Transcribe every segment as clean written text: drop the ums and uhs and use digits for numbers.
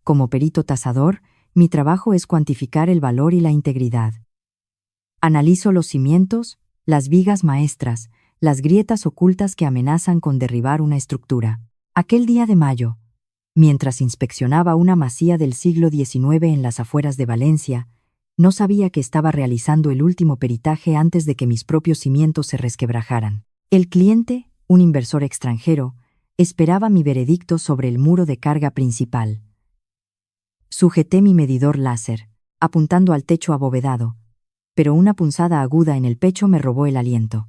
Como perito tasador, mi trabajo es cuantificar el valor y la integridad. Analizo los cimientos, las vigas maestras, las grietas ocultas que amenazan con derribar una estructura. Aquel día de mayo, mientras inspeccionaba una masía del siglo XIX en las afueras de Valencia, no sabía que estaba realizando el último peritaje antes de que mis propios cimientos se resquebrajaran. El cliente, un inversor extranjero, esperaba mi veredicto sobre el muro de carga principal. Sujeté mi medidor láser, apuntando al techo abovedado, pero una punzada aguda en el pecho me robó el aliento.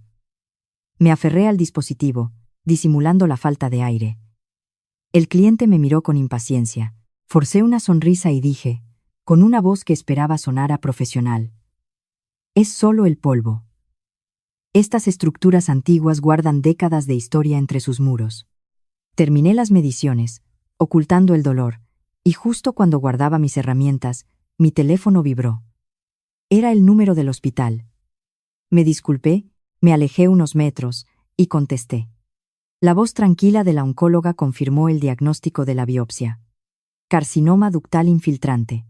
Me aferré al dispositivo, disimulando la falta de aire. El cliente me miró con impaciencia. Forcé una sonrisa y dije, con una voz que esperaba sonara profesional: es solo el polvo. Estas estructuras antiguas guardan décadas de historia entre sus muros. Terminé las mediciones, ocultando el dolor, y justo cuando guardaba mis herramientas, mi teléfono vibró. Era el número del hospital. Me disculpé, me alejé unos metros, y contesté. La voz tranquila de la oncóloga confirmó el diagnóstico de la biopsia. Carcinoma ductal infiltrante.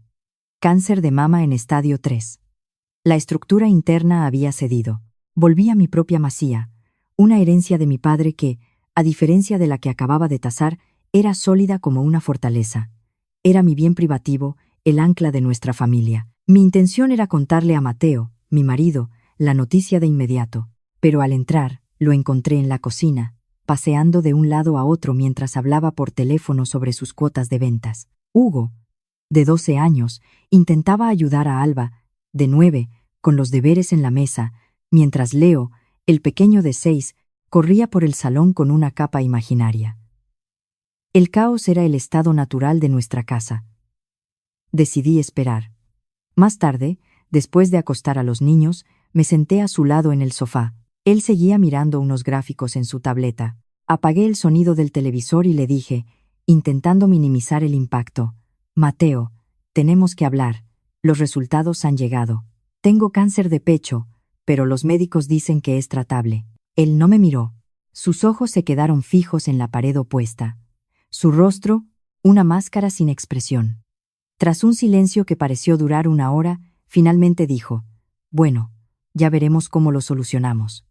Cáncer de mama en estadio 3. La estructura interna había cedido. Volví a mi propia masía, una herencia de mi padre que, a diferencia de la que acababa de tasar, era sólida como una fortaleza. Era mi bien privativo, el ancla de nuestra familia. Mi intención era contarle a Mateo, mi marido, la noticia de inmediato, pero al entrar, lo encontré en la cocina, paseando de un lado a otro mientras hablaba por teléfono sobre sus cuotas de ventas. Hugo, de 12 años, intentaba ayudar a Alba, de 9, con los deberes en la mesa, mientras Leo, el pequeño de 6, corría por el salón con una capa imaginaria. El caos era el estado natural de nuestra casa. Decidí esperar. Más tarde, después de acostar a los niños, me senté a su lado en el sofá. Él seguía mirando unos gráficos en su tableta. Apagué el sonido del televisor y le dije, intentando minimizar el impacto: Mateo, tenemos que hablar. Los resultados han llegado. Tengo cáncer de pecho, pero los médicos dicen que es tratable. Él no me miró. Sus ojos se quedaron fijos en la pared opuesta. Su rostro, una máscara sin expresión. Tras un silencio que pareció durar una hora, finalmente dijo: bueno, ya veremos cómo lo solucionamos.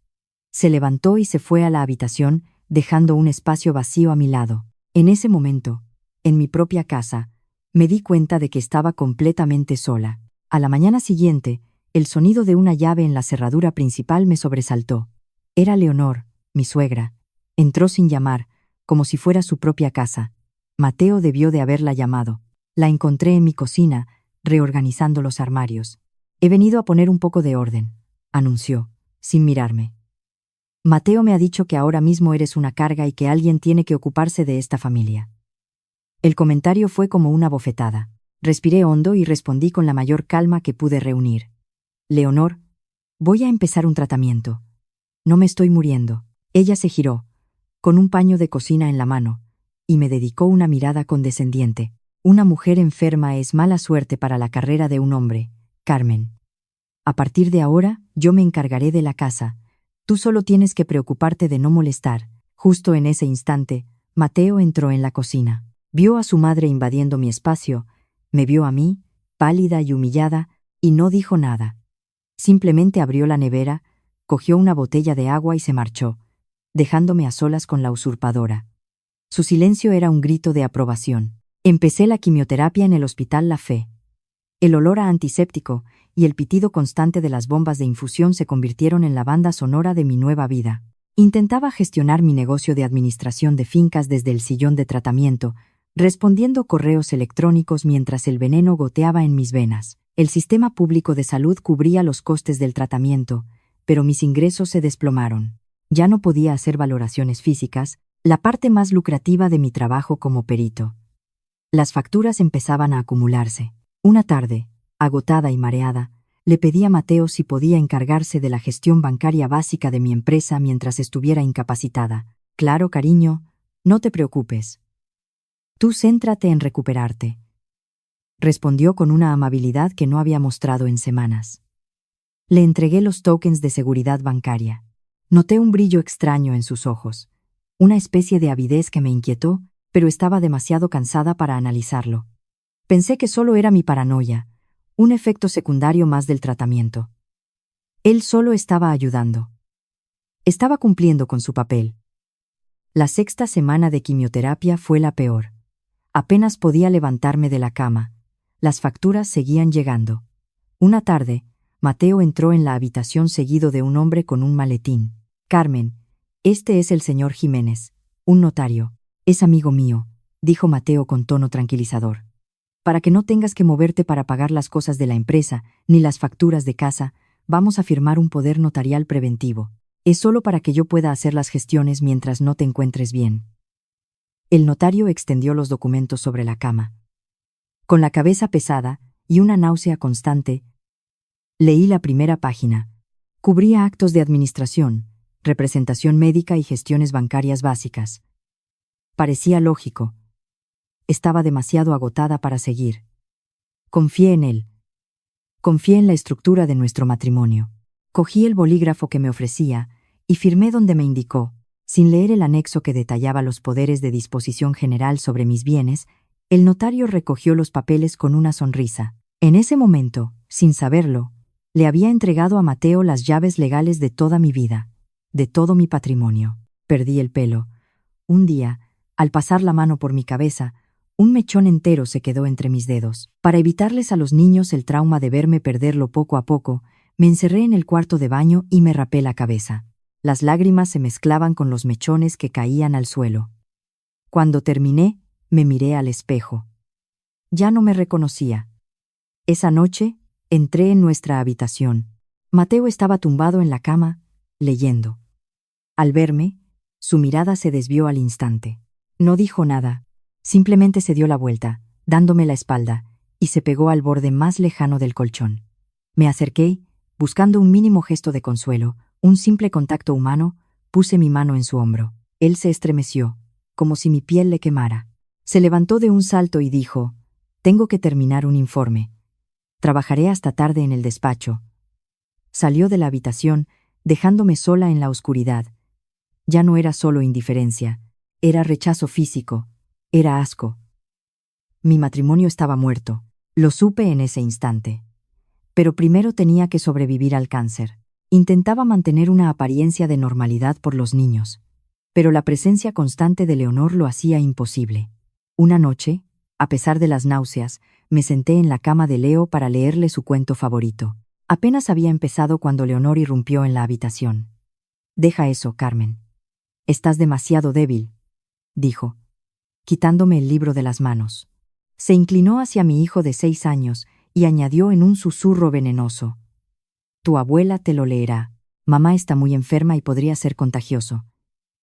Se levantó y se fue a la habitación, dejando un espacio vacío a mi lado. En ese momento, en mi propia casa, me di cuenta de que estaba completamente sola. A la mañana siguiente, el sonido de una llave en la cerradura principal me sobresaltó. Era Leonor, mi suegra. Entró sin llamar, como si fuera su propia casa. Mateo debió de haberla llamado. La encontré en mi cocina, reorganizando los armarios. He venido a poner un poco de orden, anunció, sin mirarme. Mateo me ha dicho que ahora mismo eres una carga y que alguien tiene que ocuparse de esta familia. El comentario fue como una bofetada. Respiré hondo y respondí con la mayor calma que pude reunir. Leonor, voy a empezar un tratamiento. No me estoy muriendo. Ella se giró, con un paño de cocina en la mano, y me dedicó una mirada condescendiente. Una mujer enferma es mala suerte para la carrera de un hombre, Carmen. A partir de ahora, yo me encargaré de la casa. Tú solo tienes que preocuparte de no molestar. Justo en ese instante, Mateo entró en la cocina. Vio a su madre invadiendo mi espacio, me vio a mí, pálida y humillada, y no dijo nada. Simplemente abrió la nevera, cogió una botella de agua y se marchó, dejándome a solas con la usurpadora. Su silencio era un grito de aprobación. Empecé la quimioterapia en el Hospital La Fe. El olor a antiséptico y el pitido constante de las bombas de infusión se convirtieron en la banda sonora de mi nueva vida. Intentaba gestionar mi negocio de administración de fincas desde el sillón de tratamiento, respondiendo correos electrónicos mientras el veneno goteaba en mis venas. El sistema público de salud cubría los costes del tratamiento, pero mis ingresos se desplomaron. Ya no podía hacer valoraciones físicas, la parte más lucrativa de mi trabajo como perito. Las facturas empezaban a acumularse. Una tarde, agotada y mareada, le pedí a Mateo si podía encargarse de la gestión bancaria básica de mi empresa mientras estuviera incapacitada. Claro, cariño, no te preocupes. Tú céntrate en recuperarte, respondió con una amabilidad que no había mostrado en semanas. Le entregué los tokens de seguridad bancaria. Noté un brillo extraño en sus ojos, una especie de avidez que me inquietó, pero estaba demasiado cansada para analizarlo. Pensé que solo era mi paranoia, un efecto secundario más del tratamiento. Él solo estaba ayudando. Estaba cumpliendo con su papel. La 6ª semana de quimioterapia fue la peor. Apenas podía levantarme de la cama. Las facturas seguían llegando. Una tarde, Mateo entró en la habitación seguido de un hombre con un maletín. «Carmen, este es el señor Jiménez, un notario. Es amigo mío», dijo Mateo con tono tranquilizador. «Para que no tengas que moverte para pagar las cosas de la empresa, ni las facturas de casa, vamos a firmar un poder notarial preventivo. Es solo para que yo pueda hacer las gestiones mientras no te encuentres bien». El notario extendió los documentos sobre la cama. Con la cabeza pesada y una náusea constante, leí la primera página. Cubría actos de administración, representación médica y gestiones bancarias básicas. Parecía lógico. Estaba demasiado agotada para seguir. Confié en él. Confié en la estructura de nuestro matrimonio. Cogí el bolígrafo que me ofrecía y firmé donde me indicó. Sin leer el anexo que detallaba los poderes de disposición general sobre mis bienes, el notario recogió los papeles con una sonrisa. En ese momento, sin saberlo, le había entregado a Mateo las llaves legales de toda mi vida, de todo mi patrimonio. Perdí el pelo. Un día, al pasar la mano por mi cabeza, un mechón entero se quedó entre mis dedos. Para evitarles a los niños el trauma de verme perderlo poco a poco, me encerré en el cuarto de baño y me rapé la cabeza. Las lágrimas se mezclaban con los mechones que caían al suelo. Cuando terminé, me miré al espejo. Ya no me reconocía. Esa noche, entré en nuestra habitación. Mateo estaba tumbado en la cama, leyendo. Al verme, su mirada se desvió al instante. No dijo nada. Simplemente se dio la vuelta, dándome la espalda, y se pegó al borde más lejano del colchón. Me acerqué, buscando un mínimo gesto de consuelo, un simple contacto humano, puse mi mano en su hombro. Él se estremeció, como si mi piel le quemara. Se levantó de un salto y dijo: «Tengo que terminar un informe. Trabajaré hasta tarde en el despacho». Salió de la habitación, dejándome sola en la oscuridad. Ya no era solo indiferencia, era rechazo físico. Era asco. Mi matrimonio estaba muerto. Lo supe en ese instante. Pero primero tenía que sobrevivir al cáncer. Intentaba mantener una apariencia de normalidad por los niños. Pero la presencia constante de Leonor lo hacía imposible. Una noche, a pesar de las náuseas, me senté en la cama de Leo para leerle su cuento favorito. Apenas había empezado cuando Leonor irrumpió en la habitación. «Deja eso, Carmen. Estás demasiado débil», dijo, quitándome el libro de las manos. Se inclinó hacia mi hijo de 6 años y añadió en un susurro venenoso: «Tu abuela te lo leerá. Mamá está muy enferma y podría ser contagioso.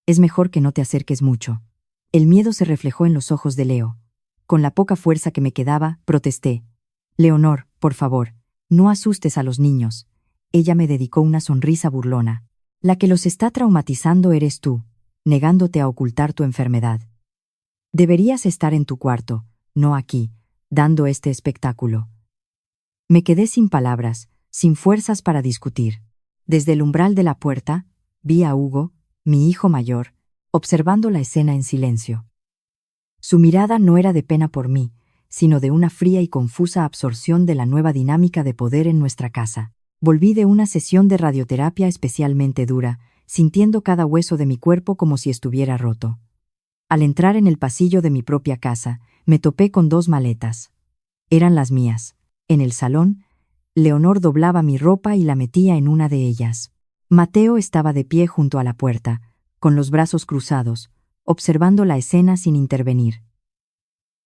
Es mejor que no te acerques mucho». El miedo se reflejó en los ojos de Leo. Con la poca fuerza que me quedaba, protesté: «Leonor, por favor, no asustes a los niños». Ella me dedicó una sonrisa burlona. «La que los está traumatizando eres tú, negándote a ocultar tu enfermedad. Deberías estar en tu cuarto, no aquí, dando este espectáculo». Me quedé sin palabras, sin fuerzas para discutir. Desde el umbral de la puerta, vi a Hugo, mi hijo mayor, observando la escena en silencio. Su mirada no era de pena por mí, sino de una fría y confusa absorción de la nueva dinámica de poder en nuestra casa. Volví de una sesión de radioterapia especialmente dura, sintiendo cada hueso de mi cuerpo como si estuviera roto. Al entrar en el pasillo de mi propia casa, me topé con 2 maletas. Eran las mías. En el salón, Leonor doblaba mi ropa y la metía en una de ellas. Mateo estaba de pie junto a la puerta, con los brazos cruzados, observando la escena sin intervenir.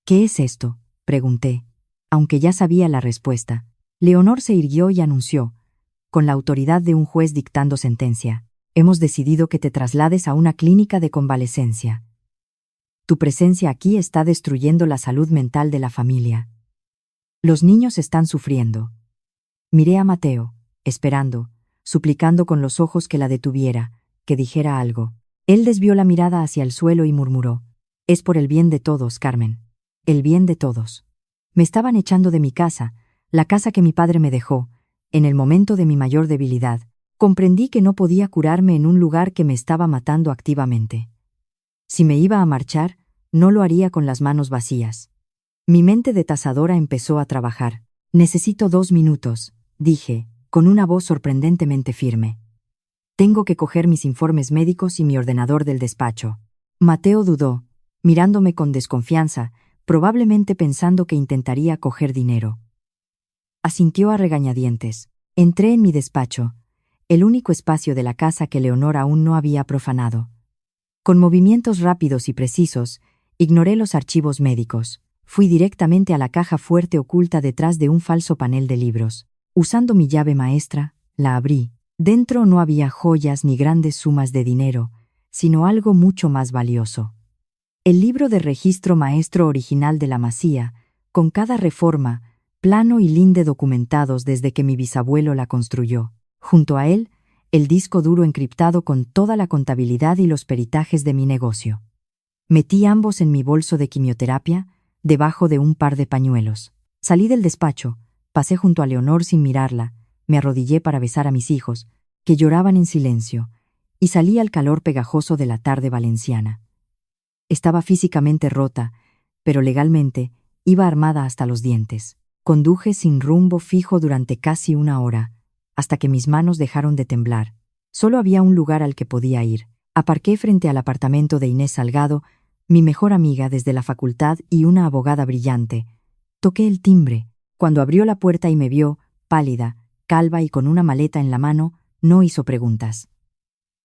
«¿Qué es esto?», pregunté, aunque ya sabía la respuesta. Leonor se irguió y anunció, con la autoridad de un juez dictando sentencia: «Hemos decidido que te traslades a una clínica de convalecencia. Tu presencia aquí está destruyendo la salud mental de la familia. Los niños están sufriendo». Miré a Mateo, esperando, suplicando con los ojos que la detuviera, que dijera algo. Él desvió la mirada hacia el suelo y murmuró: «Es por el bien de todos, Carmen. El bien de todos». Me estaban echando de mi casa, la casa que mi padre me dejó, en el momento de mi mayor debilidad. Comprendí que no podía curarme en un lugar que me estaba matando activamente. Si me iba a marchar, no lo haría con las manos vacías. Mi mente de tasadora empezó a trabajar. Necesito 2 minutos, dije, con una voz sorprendentemente firme. Tengo que coger mis informes médicos y mi ordenador del despacho. Mateo dudó, mirándome con desconfianza, probablemente pensando que intentaría coger dinero. Asintió a regañadientes. Entré en mi despacho, el único espacio de la casa que Leonor aún no había profanado. Con movimientos rápidos y precisos, ignoré los archivos médicos. Fui directamente a la caja fuerte oculta detrás de un falso panel de libros. Usando mi llave maestra, la abrí. Dentro no había joyas ni grandes sumas de dinero, sino algo mucho más valioso. El libro de registro maestro original de la Masía, con cada reforma, plano y linde documentados desde que mi bisabuelo la construyó. Junto a él, el disco duro encriptado con toda la contabilidad y los peritajes de mi negocio. Metí ambos en mi bolso de quimioterapia, debajo de un par de pañuelos. Salí del despacho, pasé junto a Leonor sin mirarla, me arrodillé para besar a mis hijos, que lloraban en silencio, y salí al calor pegajoso de la tarde valenciana. Estaba físicamente rota, pero legalmente iba armada hasta los dientes. Conduje sin rumbo fijo durante casi 1 hora, hasta que mis manos dejaron de temblar. Solo había un lugar al que podía ir. Aparqué frente al apartamento de Inés Salgado, mi mejor amiga desde la facultad y una abogada brillante. Toqué el timbre. Cuando abrió la puerta y me vio, pálida, calva y con una maleta en la mano, no hizo preguntas.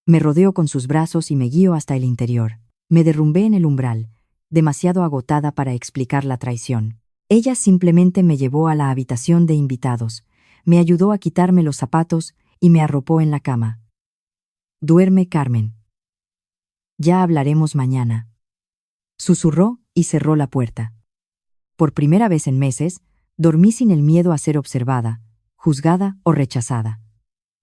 Me rodeó con sus brazos y me guió hasta el interior. Me derrumbé en el umbral, demasiado agotada para explicar la traición. Ella simplemente me llevó a la habitación de invitados, me ayudó a quitarme los zapatos y me arropó en la cama. «Duerme, Carmen. Ya hablaremos mañana», susurró y cerró la puerta. Por primera vez en meses, dormí sin el miedo a ser observada, juzgada o rechazada.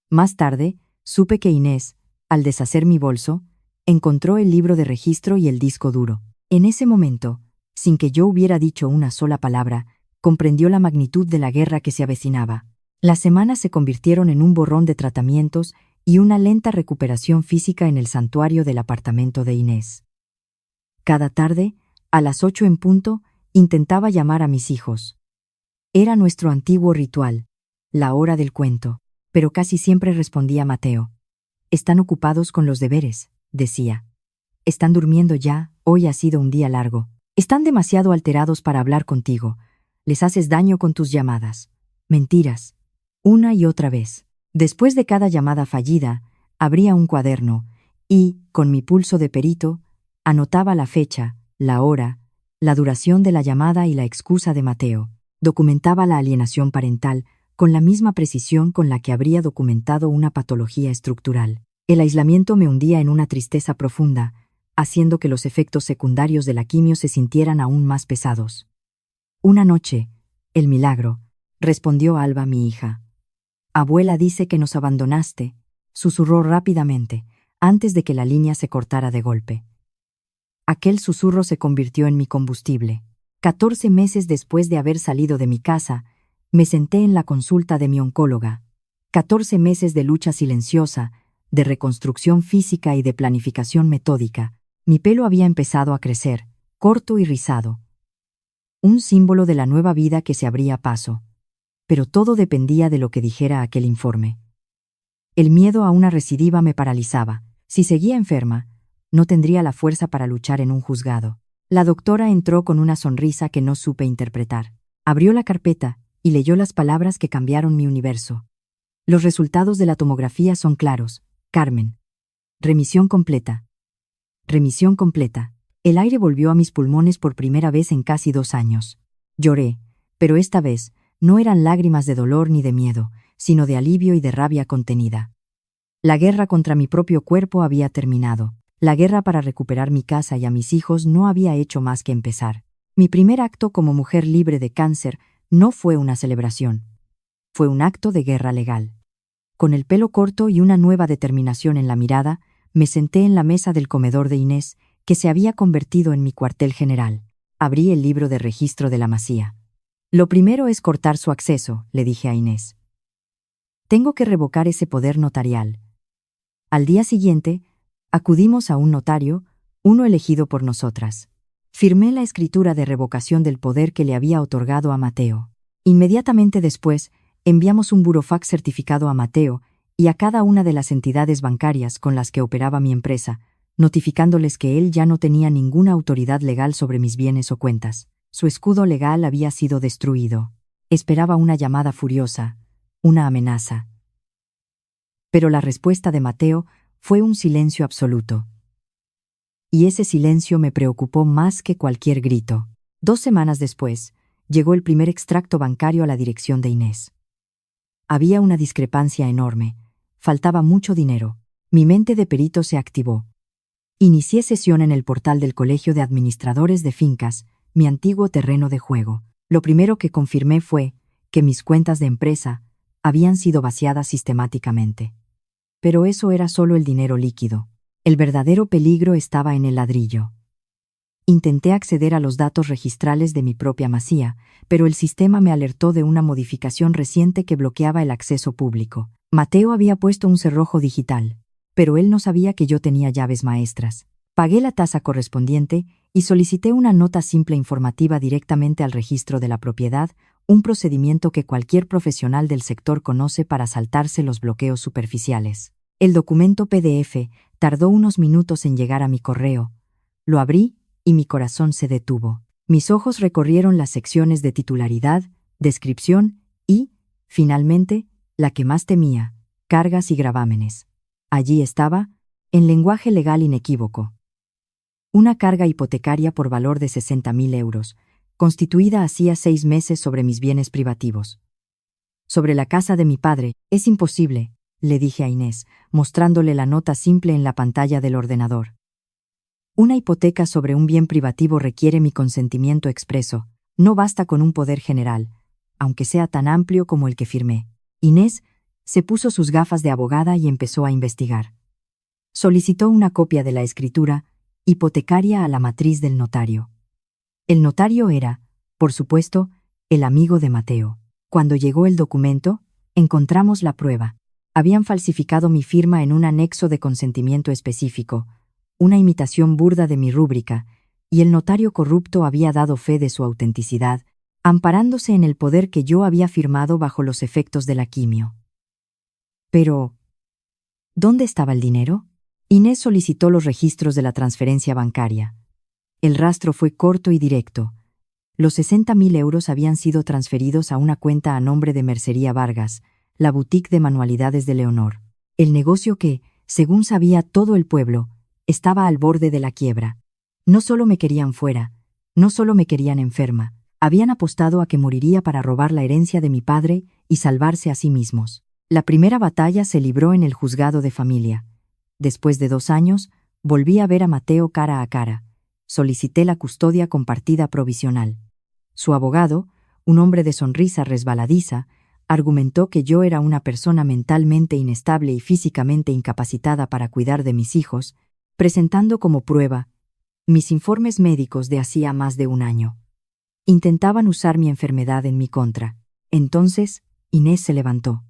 Más tarde, supe que Inés, al deshacer mi bolso, encontró el libro de registro y el disco duro. En ese momento, sin que yo hubiera dicho una sola palabra, comprendió la magnitud de la guerra que se avecinaba. Las semanas se convirtieron en un borrón de tratamientos y una lenta recuperación física en el santuario del apartamento de Inés. Cada tarde, a las 8 en punto, intentaba llamar a mis hijos. Era nuestro antiguo ritual, la hora del cuento, pero casi siempre respondía Mateo. «Están ocupados con los deberes», decía. «Están durmiendo ya, hoy ha sido un día largo. Están demasiado alterados para hablar contigo. Les haces daño con tus llamadas». Mentiras, una y otra vez. Después de cada llamada fallida, abría un cuaderno y, con mi pulso de perito, anotaba la fecha, la hora, la duración de la llamada y la excusa de Mateo. Documentaba la alienación parental con la misma precisión con la que habría documentado una patología estructural. El aislamiento me hundía en una tristeza profunda, haciendo que los efectos secundarios de la quimio se sintieran aún más pesados. Una noche, el milagro, respondió Alba, mi hija. «Abuela dice que nos abandonaste», susurró rápidamente, antes de que la línea se cortara de golpe. Aquel susurro se convirtió en mi combustible. 14 meses después de haber salido de mi casa, me senté en la consulta de mi oncóloga. 14 meses de lucha silenciosa, de reconstrucción física y de planificación metódica. Mi pelo había empezado a crecer, corto y rizado. Un símbolo de la nueva vida que se abría paso. Pero todo dependía de lo que dijera aquel informe. El miedo a una recidiva me paralizaba. Si seguía enferma, no tendría la fuerza para luchar en un juzgado. La doctora entró con una sonrisa que no supe interpretar. Abrió la carpeta y leyó las palabras que cambiaron mi universo. «Los resultados de la tomografía son claros, Carmen. Remisión completa». Remisión completa. El aire volvió a mis pulmones por primera vez en casi 2 años. Lloré, pero esta vez no eran lágrimas de dolor ni de miedo, sino de alivio y de rabia contenida. La guerra contra mi propio cuerpo había terminado. La guerra para recuperar mi casa y a mis hijos no había hecho más que empezar. Mi primer acto como mujer libre de cáncer no fue una celebración. Fue un acto de guerra legal. Con el pelo corto y una nueva determinación en la mirada, me senté en la mesa del comedor de Inés, que se había convertido en mi cuartel general. Abrí el libro de registro de la Masía. «Lo primero es cortar su acceso», le dije a Inés. «Tengo que revocar ese poder notarial». Al día siguiente, acudimos a un notario, uno elegido por nosotras. Firmé la escritura de revocación del poder que le había otorgado a Mateo. Inmediatamente después, enviamos un burofax certificado a Mateo y a cada una de las entidades bancarias con las que operaba mi empresa, notificándoles que él ya no tenía ninguna autoridad legal sobre mis bienes o cuentas. Su escudo legal había sido destruido. Esperaba una llamada furiosa, una amenaza. Pero la respuesta de Mateo fue un silencio absoluto. Y ese silencio me preocupó más que cualquier grito. 2 semanas después, llegó el primer extracto bancario a la dirección de Inés. Había una discrepancia enorme. Faltaba mucho dinero. Mi mente de perito se activó. Inicié sesión en el portal del Colegio de Administradores de Fincas, mi antiguo terreno de juego. Lo primero que confirmé fue que mis cuentas de empresa habían sido vaciadas sistemáticamente. Pero eso era solo el dinero líquido. El verdadero peligro estaba en el ladrillo. Intenté acceder a los datos registrales de mi propia masía, pero el sistema me alertó de una modificación reciente que bloqueaba el acceso público. Mateo había puesto un cerrojo digital, pero él no sabía que yo tenía llaves maestras. Pagué la tasa correspondiente y solicité una nota simple informativa directamente al registro de la propiedad, un procedimiento que cualquier profesional del sector conoce para saltarse los bloqueos superficiales. El documento PDF tardó unos minutos en llegar a mi correo. Lo abrí y mi corazón se detuvo. Mis ojos recorrieron las secciones de titularidad, descripción y, finalmente, la que más temía, cargas y gravámenes. Allí estaba, en lenguaje legal inequívoco. Una carga hipotecaria por valor de 60.000 euros, constituida hacía 6 meses sobre mis bienes privativos. Sobre la casa de mi padre, es imposible, le dije a Inés, mostrándole la nota simple en la pantalla del ordenador. Una hipoteca sobre un bien privativo requiere mi consentimiento expreso. No basta con un poder general, aunque sea tan amplio como el que firmé. Inés se puso sus gafas de abogada y empezó a investigar. Solicitó una copia de la escritura hipotecaria a la matriz del notario. El notario era, por supuesto, el amigo de Mateo. Cuando llegó el documento, encontramos la prueba. Habían falsificado mi firma en un anexo de consentimiento específico, una imitación burda de mi rúbrica, y el notario corrupto había dado fe de su autenticidad, amparándose en el poder que yo había firmado bajo los efectos de la quimio. Pero, ¿dónde estaba el dinero? Inés solicitó los registros de la transferencia bancaria. El rastro fue corto y directo. Los 60.000 euros habían sido transferidos a una cuenta a nombre de Mercería Vargas, la boutique de manualidades de Leonor. El negocio que, según sabía todo el pueblo, estaba al borde de la quiebra. No solo me querían fuera, no solo me querían enferma, habían apostado a que moriría para robar la herencia de mi padre y salvarse a sí mismos. La primera batalla se libró en el juzgado de familia. Después de 2 años, volví a ver a Mateo cara a cara. Solicité la custodia compartida provisional. Su abogado, un hombre de sonrisa resbaladiza, argumentó que yo era una persona mentalmente inestable y físicamente incapacitada para cuidar de mis hijos, presentando como prueba mis informes médicos de hacía más de 1 año. Intentaban usar mi enfermedad en mi contra. Entonces, Inés se levantó.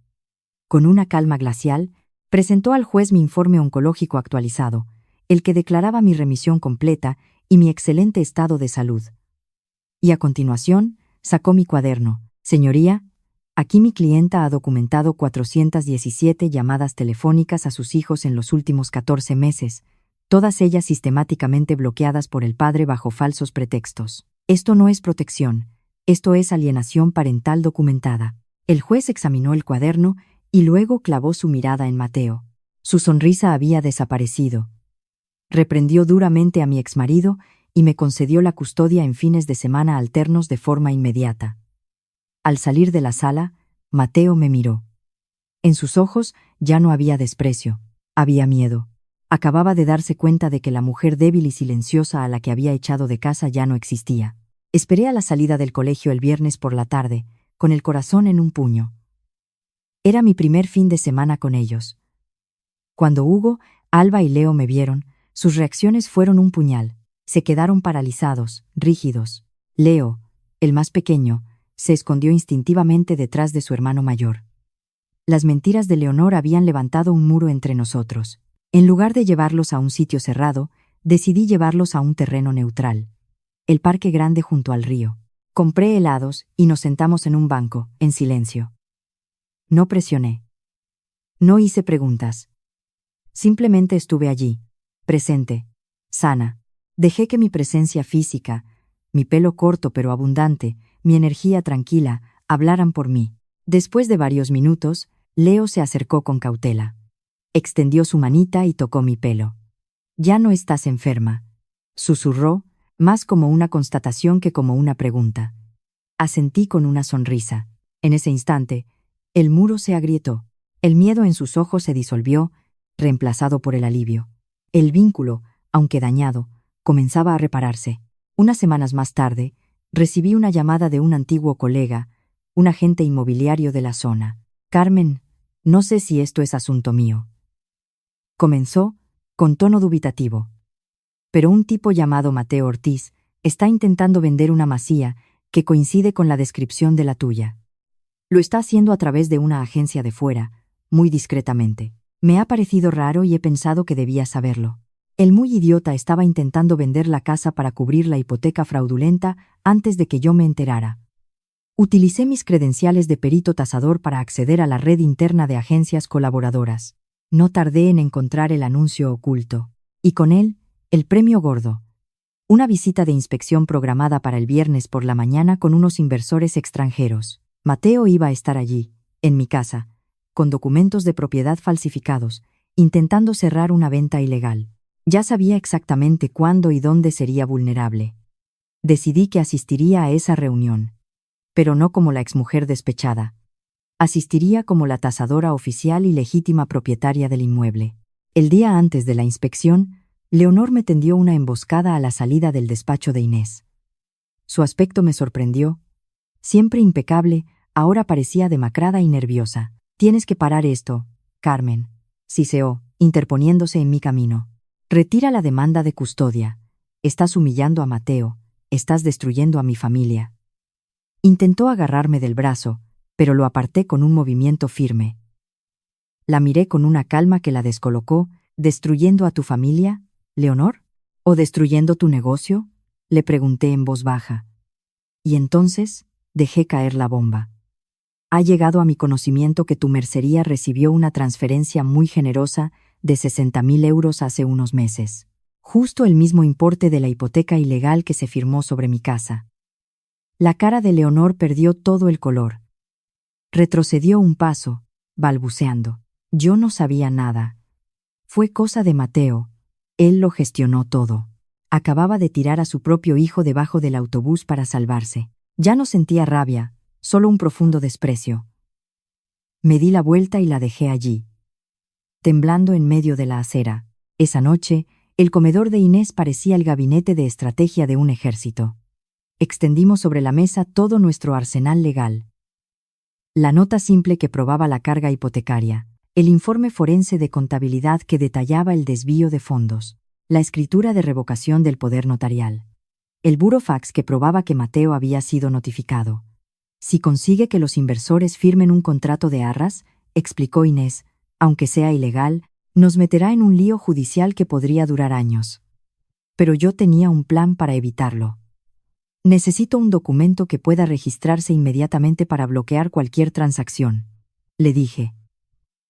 Con una calma glacial, presentó al juez mi informe oncológico actualizado, el que declaraba mi remisión completa y mi excelente estado de salud. Y a continuación, sacó mi cuaderno. Señoría, aquí mi clienta ha documentado 417 llamadas telefónicas a sus hijos en los últimos 14 meses, todas ellas sistemáticamente bloqueadas por el padre bajo falsos pretextos. Esto no es protección, esto es alienación parental documentada. El juez examinó el cuaderno y luego clavó su mirada en Mateo. Su sonrisa había desaparecido. Reprendió duramente a mi exmarido y me concedió la custodia en fines de semana alternos de forma inmediata. Al salir de la sala, Mateo me miró. En sus ojos ya no había desprecio, había miedo. Acababa de darse cuenta de que la mujer débil y silenciosa a la que había echado de casa ya no existía. Esperé a la salida del colegio el viernes por la tarde, con el corazón en un puño. Era mi primer fin de semana con ellos. Cuando Hugo, Alba y Leo me vieron, sus reacciones fueron un puñal. Se quedaron paralizados, rígidos. Leo, el más pequeño, se escondió instintivamente detrás de su hermano mayor. Las mentiras de Leonor habían levantado un muro entre nosotros. En lugar de llevarlos a un sitio cerrado, decidí llevarlos a un terreno neutral. el parque grande junto al río. Compré helados y nos sentamos en un banco, en silencio. No presioné. No hice preguntas. Simplemente estuve allí, presente, sana. Dejé que mi presencia física, mi pelo corto pero abundante, mi energía tranquila, hablaran por mí. Después de varios minutos, Leo se acercó con cautela. Extendió su manita y tocó mi pelo. «Ya no estás enferma», susurró, más como una constatación que como una pregunta. Asentí con una sonrisa. En ese instante, el muro se agrietó. El miedo en sus ojos se disolvió, reemplazado por el alivio. El vínculo, aunque dañado, comenzaba a repararse. Unas semanas más tarde, recibí una llamada de un antiguo colega, un agente inmobiliario de la zona. «Carmen, no sé si esto es asunto mío», comenzó, con tono dubitativo. «Pero un tipo llamado Mateo Ortiz está intentando vender una masía que coincide con la descripción de la tuya. Lo está haciendo a través de una agencia de fuera, muy discretamente. Me ha parecido raro y he pensado que debía saberlo. El muy idiota estaba intentando vender la casa para cubrir la hipoteca fraudulenta antes de que yo me enterara. Utilicé mis credenciales de perito tasador para acceder a la red interna de agencias colaboradoras. No tardé en encontrar el anuncio oculto. Y con él, el premio gordo. Una visita de inspección programada para el viernes por la mañana con unos inversores extranjeros. Mateo iba a estar allí, en mi casa, con documentos de propiedad falsificados, intentando cerrar una venta ilegal. Ya sabía exactamente cuándo y dónde sería vulnerable. Decidí que asistiría a esa reunión. Pero no como la exmujer despechada. Asistiría como la tasadora oficial y legítima propietaria del inmueble. El día antes de la inspección, Leonor me tendió una emboscada a la salida del despacho de Inés. Su aspecto me sorprendió. Siempre impecable, ahora parecía demacrada y nerviosa. «Tienes que parar esto, Carmen», siseó, interponiéndose en mi camino. «Retira la demanda de custodia. Estás humillando a Mateo, estás destruyendo a mi familia». Intentó agarrarme del brazo, pero lo aparté con un movimiento firme. La miré con una calma que la descolocó. «¿Destruyendo a tu familia, Leonor? ¿O destruyendo tu negocio?», le pregunté en voz baja. Y entonces dejé caer la bomba. «Ha llegado a mi conocimiento que tu mercería recibió una transferencia muy generosa de 60.000 euros hace unos meses. Justo el mismo importe de la hipoteca ilegal que se firmó sobre mi casa». La cara de Leonor perdió todo el color. Retrocedió un paso, balbuceando. «Yo no sabía nada. Fue cosa de Mateo. Él lo gestionó todo. Acababa de tirar a su propio hijo debajo del autobús para salvarse». Ya no sentía rabia, solo un profundo desprecio. Me di la vuelta y la dejé allí, temblando en medio de la acera. Esa noche, el comedor de Inés parecía el gabinete de estrategia de un ejército. Extendimos sobre la mesa todo nuestro arsenal legal. La nota simple que probaba la carga hipotecaria, el informe forense de contabilidad que detallaba el desvío de fondos, la escritura de revocación del poder notarial, el burofax que probaba que Mateo había sido notificado. «Si consigue que los inversores firmen un contrato de arras», explicó Inés, «aunque sea ilegal, nos meterá en un lío judicial que podría durar años». Pero yo tenía un plan para evitarlo. «Necesito un documento que pueda registrarse inmediatamente para bloquear cualquier transacción», le dije.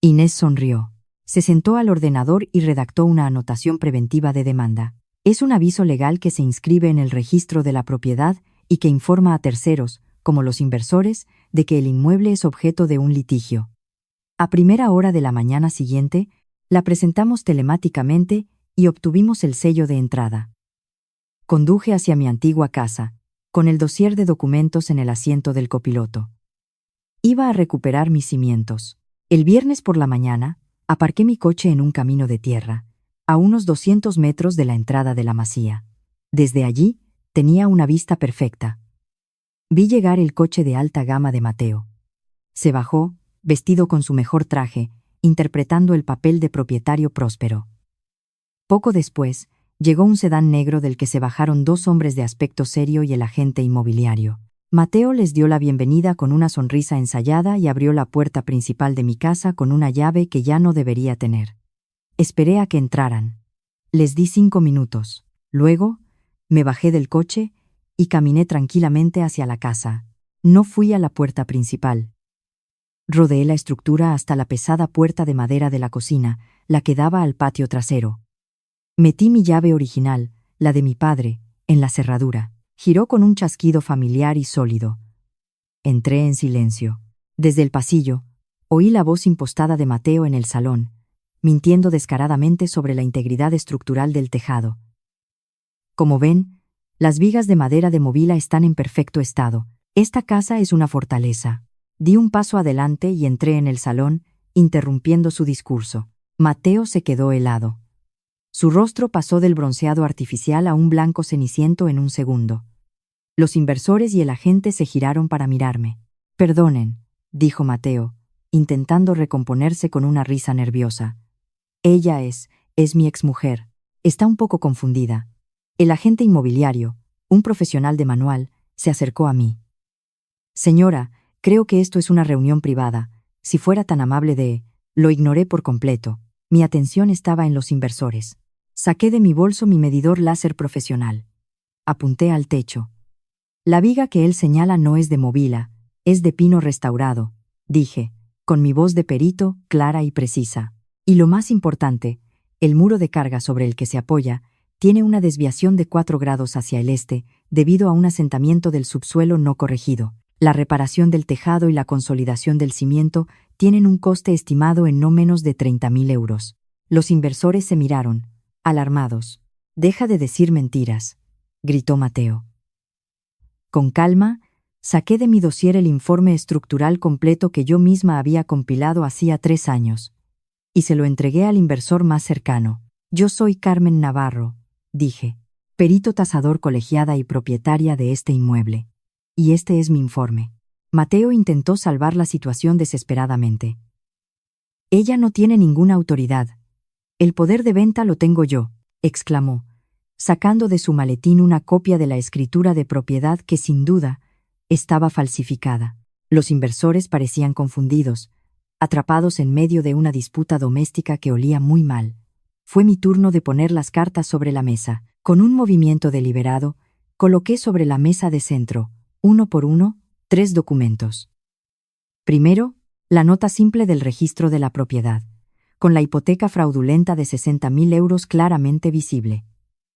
Inés sonrió. Se sentó al ordenador y redactó una anotación preventiva de demanda. «Es un aviso legal que se inscribe en el registro de la propiedad y que informa a terceros, como los inversores, de que el inmueble es objeto de un litigio». A primera hora de la mañana siguiente, la presentamos telemáticamente y obtuvimos el sello de entrada. Conduje hacia mi antigua casa, con el dossier de documentos en el asiento del copiloto. Iba a recuperar mis cimientos. El viernes por la mañana, aparqué mi coche en un camino de tierra, a unos 200 metros de la entrada de la masía. Desde allí, tenía una vista perfecta. Vi llegar el coche de alta gama de Mateo. Se bajó, vestido con su mejor traje, interpretando el papel de propietario próspero. Poco después, llegó un sedán negro del que se bajaron dos hombres de aspecto serio y el agente inmobiliario. Mateo les dio la bienvenida con una sonrisa ensayada y abrió la puerta principal de mi casa con una llave que ya no debería tener. Esperé a que entraran. Les di 5 minutos. Luego, me bajé del coche y caminé tranquilamente hacia la casa. No fui a la puerta principal. Rodeé la estructura hasta la pesada puerta de madera de la cocina, la que daba al patio trasero. Metí mi llave original, la de mi padre, en la cerradura. Giró con un chasquido familiar y sólido. Entré en silencio. Desde el pasillo, oí la voz impostada de Mateo en el salón, mintiendo descaradamente sobre la integridad estructural del tejado. Como ven, las vigas de madera de Movila están en perfecto estado. Esta casa es una fortaleza. Di un paso adelante y entré en el salón, interrumpiendo su discurso. Mateo se quedó helado. Su rostro pasó del bronceado artificial a un blanco ceniciento en un segundo. Los inversores y el agente se giraron para mirarme. «Perdonen», dijo Mateo, intentando recomponerse con una risa nerviosa. «Ella es mi exmujer. Está un poco confundida». El agente inmobiliario, un profesional de manual, se acercó a mí. «Señora, creo que esto es una reunión privada. Si fuera tan amable de...». Lo ignoré por completo. Mi atención estaba en los inversores. Saqué de mi bolso mi medidor láser profesional. Apunté al techo. «La viga que él señala no es de Movila, es de pino restaurado», dije, con mi voz de perito, clara y precisa. «Y lo más importante, el muro de carga sobre el que se apoya tiene una desviación de 4 grados hacia el este, debido a un asentamiento del subsuelo no corregido. La reparación del tejado y la consolidación del cimiento tienen un coste estimado en no menos de 30.000 euros. Los inversores se miraron, alarmados. «Deja de decir mentiras», gritó Mateo. Con calma, saqué de mi dossier el informe estructural completo que yo misma había compilado hacía 3 años, y se lo entregué al inversor más cercano. «Yo soy Carmen Navarro», dije, «perito tasador colegiada y propietaria de este inmueble. Y este es mi informe». Mateo intentó salvar la situación desesperadamente. «Ella no tiene ninguna autoridad. El poder de venta lo tengo yo», exclamó, sacando de su maletín una copia de la escritura de propiedad que, sin duda, estaba falsificada. Los inversores parecían confundidos, atrapados en medio de una disputa doméstica que olía muy mal. Fue mi turno de poner las cartas sobre la mesa. Con un movimiento deliberado, coloqué sobre la mesa de centro, uno por uno, 3 documentos. Primero, la nota simple del registro de la propiedad, con la hipoteca fraudulenta de 60.000 euros claramente visible.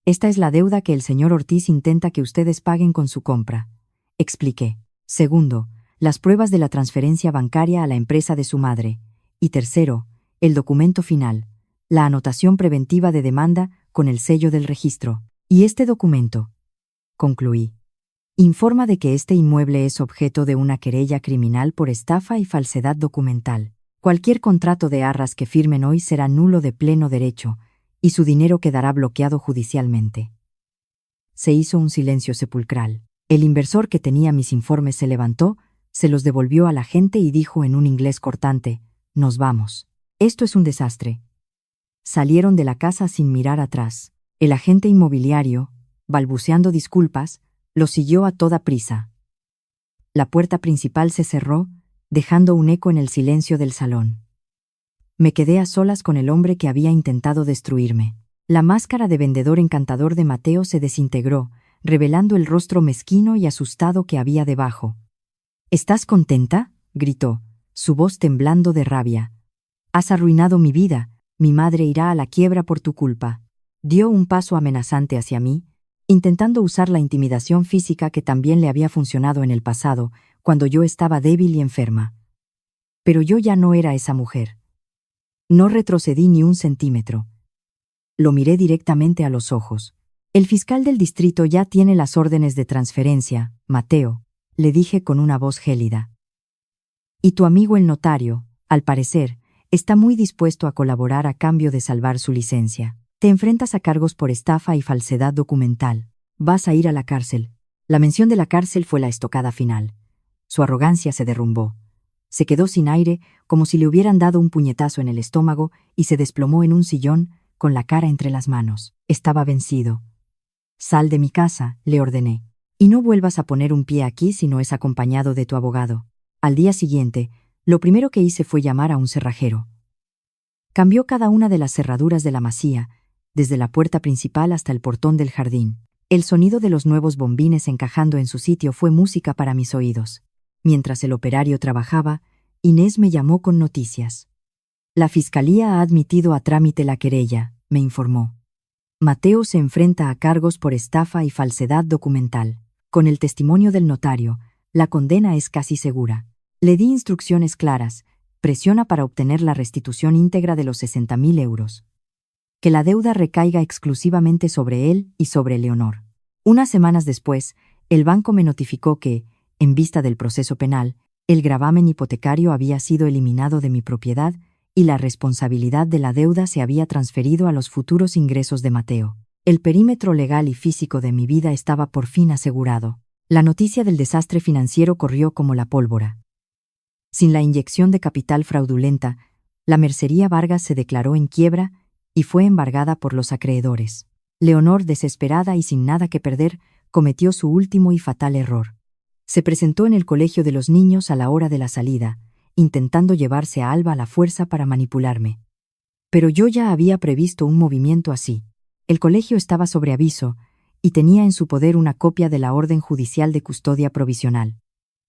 «Esta es la deuda que el señor Ortiz intenta que ustedes paguen con su compra», expliqué. Segundo, las pruebas de la transferencia bancaria a la empresa de su madre. Y tercero, el documento final, la anotación preventiva de demanda con el sello del registro. «Y este documento», concluí, «informa de que este inmueble es objeto de una querella criminal por estafa y falsedad documental. Cualquier contrato de arras que firmen hoy será nulo de pleno derecho, y su dinero quedará bloqueado judicialmente». Se hizo un silencio sepulcral. El inversor que tenía mis informes se levantó, se los devolvió al agente y dijo en un inglés cortante: «Nos vamos. Esto es un desastre». Salieron de la casa sin mirar atrás. El agente inmobiliario, balbuceando disculpas, lo siguió a toda prisa. La puerta principal se cerró, dejando un eco en el silencio del salón. Me quedé a solas con el hombre que había intentado destruirme. La máscara de vendedor encantador de Mateo se desintegró, revelando el rostro mezquino y asustado que había debajo. «¿Estás contenta?», gritó, su voz temblando de rabia. «Has arruinado mi vida, mi madre irá a la quiebra por tu culpa». Dio un paso amenazante hacia mí, intentando usar la intimidación física que también le había funcionado en el pasado, cuando yo estaba débil y enferma. Pero yo ya no era esa mujer. No retrocedí ni un centímetro. Lo miré directamente a los ojos. «El fiscal del distrito ya tiene las órdenes de transferencia, Mateo», le dije con una voz gélida. «Y tu amigo el notario, al parecer, está muy dispuesto a colaborar a cambio de salvar su licencia. Te enfrentas a cargos por estafa y falsedad documental. Vas a ir a la cárcel». La mención de la cárcel fue la estocada final. Su arrogancia se derrumbó. Se quedó sin aire, como si le hubieran dado un puñetazo en el estómago, y se desplomó en un sillón, con la cara entre las manos. Estaba vencido. «Sal de mi casa», le ordené, «y no vuelvas a poner un pie aquí si no es acompañado de tu abogado». Al día siguiente, lo primero que hice fue llamar a un cerrajero. Cambió cada una de las cerraduras de la masía, desde la puerta principal hasta el portón del jardín. El sonido de los nuevos bombines encajando en su sitio fue música para mis oídos. Mientras el operario trabajaba, Inés me llamó con noticias. La fiscalía ha admitido a trámite la querella, me informó. Mateo se enfrenta a cargos por estafa y falsedad documental. Con el testimonio del notario, la condena es casi segura. Le di instrucciones claras: presiona para obtener la restitución íntegra de los 60.000 euros. Que la deuda recaiga exclusivamente sobre él y sobre Leonor. Unas semanas después, el banco me notificó que, en vista del proceso penal, el gravamen hipotecario había sido eliminado de mi propiedad y la responsabilidad de la deuda se había transferido a los futuros ingresos de Mateo. El perímetro legal y físico de mi vida estaba por fin asegurado. La noticia del desastre financiero corrió como la pólvora. Sin la inyección de capital fraudulenta, la Mercería Vargas se declaró en quiebra y fue embargada por los acreedores. Leonor, desesperada y sin nada que perder, cometió su último y fatal error. Se presentó en el colegio de los niños a la hora de la salida, intentando llevarse a Alba a la fuerza para manipularme. Pero yo ya había previsto un movimiento así. El colegio estaba sobre aviso y tenía en su poder una copia de la orden judicial de custodia provisional.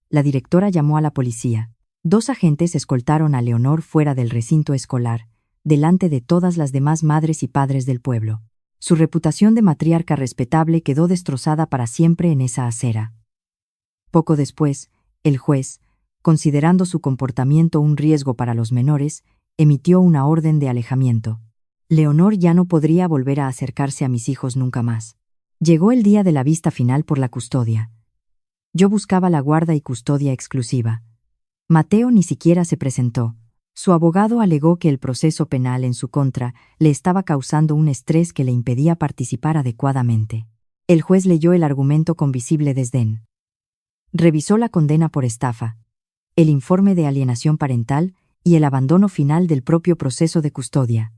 La directora llamó a la policía. 2 agentes escoltaron a Leonor fuera del recinto escolar, delante de todas las demás madres y padres del pueblo. Su reputación de matriarca respetable quedó destrozada para siempre en esa acera. Poco después, el juez, considerando su comportamiento un riesgo para los menores, emitió una orden de alejamiento. Leonor ya no podría volver a acercarse a mis hijos nunca más. Llegó el día de la vista final por la custodia. Yo buscaba la guarda y custodia exclusiva. Mateo ni siquiera se presentó. Su abogado alegó que el proceso penal en su contra le estaba causando un estrés que le impedía participar adecuadamente. El juez leyó el argumento con visible desdén. Revisó la condena por estafa, el informe de alienación parental y el abandono final del propio proceso de custodia.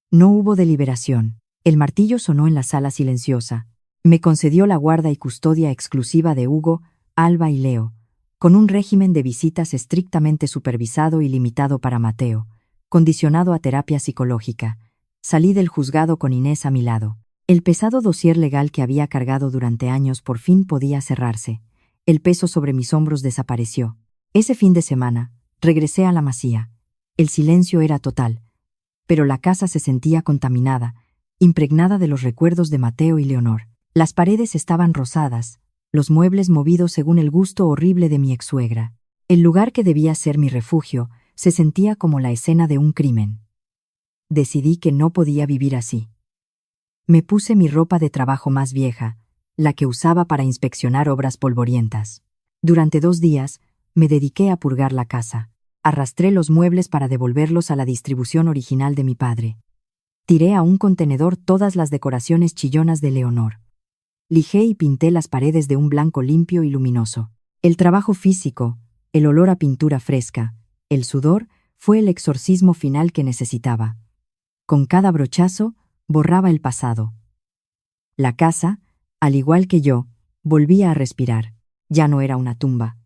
No hubo deliberación. El martillo sonó en la sala silenciosa. Me concedió la guarda y custodia exclusiva de Hugo, Alba y Leo, con un régimen de visitas estrictamente supervisado y limitado para Mateo, condicionado a terapia psicológica. Salí del juzgado con Inés a mi lado. El pesado dossier legal que había cargado durante años por fin podía cerrarse. El peso sobre mis hombros desapareció. Ese fin de semana, regresé a la Masía. El silencio era total, pero la casa se sentía contaminada, impregnada de los recuerdos de Mateo y Leonor. Las paredes estaban rosadas, los muebles movidos según el gusto horrible de mi exsuegra. El lugar que debía ser mi refugio se sentía como la escena de un crimen. Decidí que no podía vivir así. Me puse mi ropa de trabajo más vieja, la que usaba para inspeccionar obras polvorientas. Durante 2 días, me dediqué a purgar la casa. Arrastré los muebles para devolverlos a la distribución original de mi padre. Tiré a un contenedor todas las decoraciones chillonas de Leonor. Lijé y pinté las paredes de un blanco limpio y luminoso. El trabajo físico, el olor a pintura fresca, el sudor, fue el exorcismo final que necesitaba. Con cada brochazo, borraba el pasado. La casa, al igual que yo, volvía a respirar. Ya no era una tumba.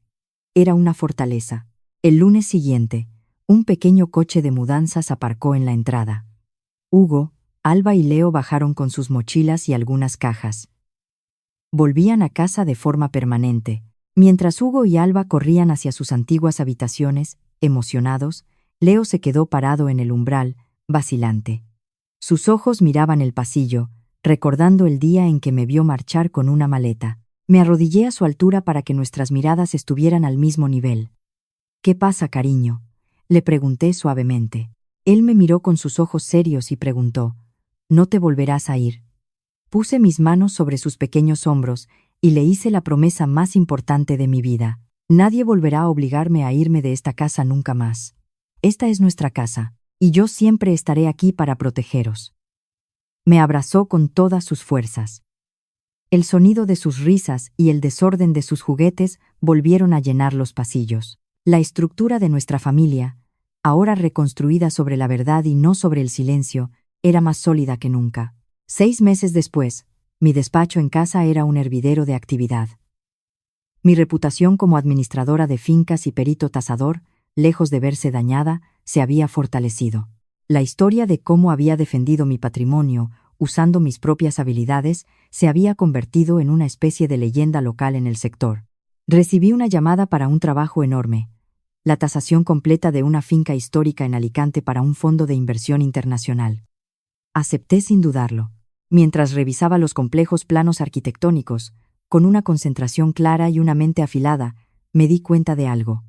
Era una fortaleza. El lunes siguiente, un pequeño coche de mudanzas aparcó en la entrada. Hugo, Alba y Leo bajaron con sus mochilas y algunas cajas. Volvían a casa de forma permanente. Mientras Hugo y Alba corrían hacia sus antiguas habitaciones, emocionados, Leo se quedó parado en el umbral, vacilante. Sus ojos miraban el pasillo, recordando el día en que me vio marchar con una maleta. Me arrodillé a su altura para que nuestras miradas estuvieran al mismo nivel. «¿Qué pasa, cariño?», le pregunté suavemente. Él me miró con sus ojos serios y preguntó: «¿No te volverás a ir?». Puse mis manos sobre sus pequeños hombros y le hice la promesa más importante de mi vida. Nadie volverá a obligarme a irme de esta casa nunca más. Esta es nuestra casa, y yo siempre estaré aquí para protegeros. Me abrazó con todas sus fuerzas. El sonido de sus risas y el desorden de sus juguetes volvieron a llenar los pasillos. La estructura de nuestra familia, ahora reconstruida sobre la verdad y no sobre el silencio, era más sólida que nunca. 6 meses después, mi despacho en casa era un hervidero de actividad. Mi reputación como administradora de fincas y perito tasador, lejos de verse dañada, se había fortalecido. La historia de cómo había defendido mi patrimonio, usando mis propias habilidades, se había convertido en una especie de leyenda local en el sector. Recibí una llamada para un trabajo enorme, la tasación completa de una finca histórica en Alicante para un fondo de inversión internacional. Acepté sin dudarlo. Mientras revisaba los complejos planos arquitectónicos, con una concentración clara y una mente afilada, me di cuenta de algo.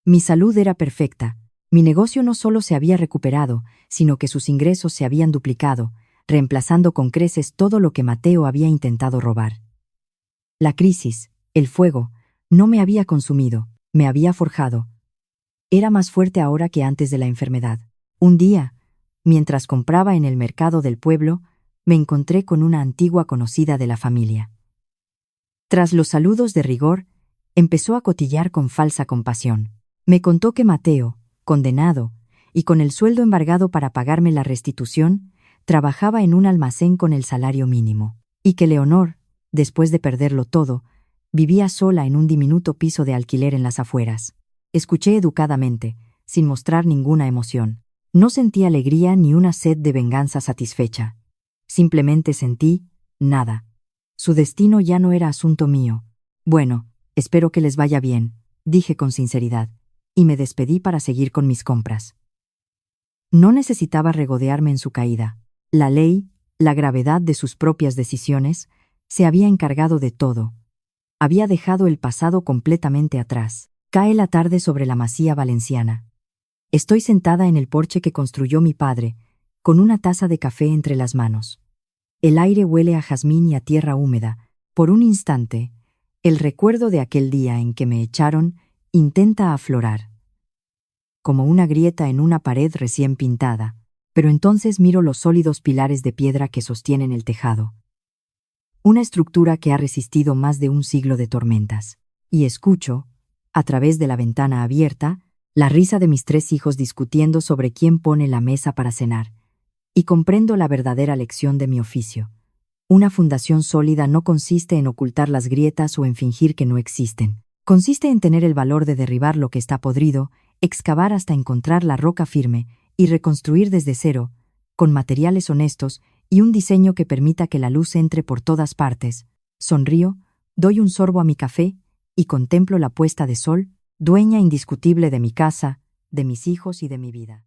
Mi salud era perfecta. Mi negocio no solo se había recuperado, sino que sus ingresos se habían duplicado, reemplazando con creces todo lo que Mateo había intentado robar. La crisis, el fuego, no me había consumido, me había forjado. Era más fuerte ahora que antes de la enfermedad. Un día, mientras compraba en el mercado del pueblo, me encontré con una antigua conocida de la familia. Tras los saludos de rigor, empezó a cotillar con falsa compasión. Me contó que Mateo, condenado, y con el sueldo embargado para pagarme la restitución, trabajaba en un almacén con el salario mínimo, y que Leonor, después de perderlo todo, vivía sola en un diminuto piso de alquiler en las afueras. Escuché educadamente, sin mostrar ninguna emoción. No sentí alegría ni una sed de venganza satisfecha. Simplemente sentí nada. Su destino ya no era asunto mío. Bueno, espero que les vaya bien, dije con sinceridad, y me despedí para seguir con mis compras. No necesitaba regodearme en su caída. La ley, la gravedad de sus propias decisiones, se había encargado de todo. Había dejado el pasado completamente atrás. Cae la tarde sobre la Masía valenciana. Estoy sentada en el porche que construyó mi padre, con una taza de café entre las manos. El aire huele a jazmín y a tierra húmeda. Por un instante, el recuerdo de aquel día en que me echaron intenta aflorar, como una grieta en una pared recién pintada, pero entonces miro los sólidos pilares de piedra que sostienen el tejado. Una estructura que ha resistido más de un siglo de tormentas. Y escucho, a través de la ventana abierta, la risa de mis 3 hijos discutiendo sobre quién pone la mesa para cenar. Y comprendo la verdadera lección de mi oficio. Una fundación sólida no consiste en ocultar las grietas o en fingir que no existen. Consiste en tener el valor de derribar lo que está podrido, excavar hasta encontrar la roca firme y reconstruir desde cero, con materiales honestos y un diseño que permita que la luz entre por todas partes. Sonrío, doy un sorbo a mi café y contemplo la puesta de sol, dueña indiscutible de mi casa, de mis hijos y de mi vida.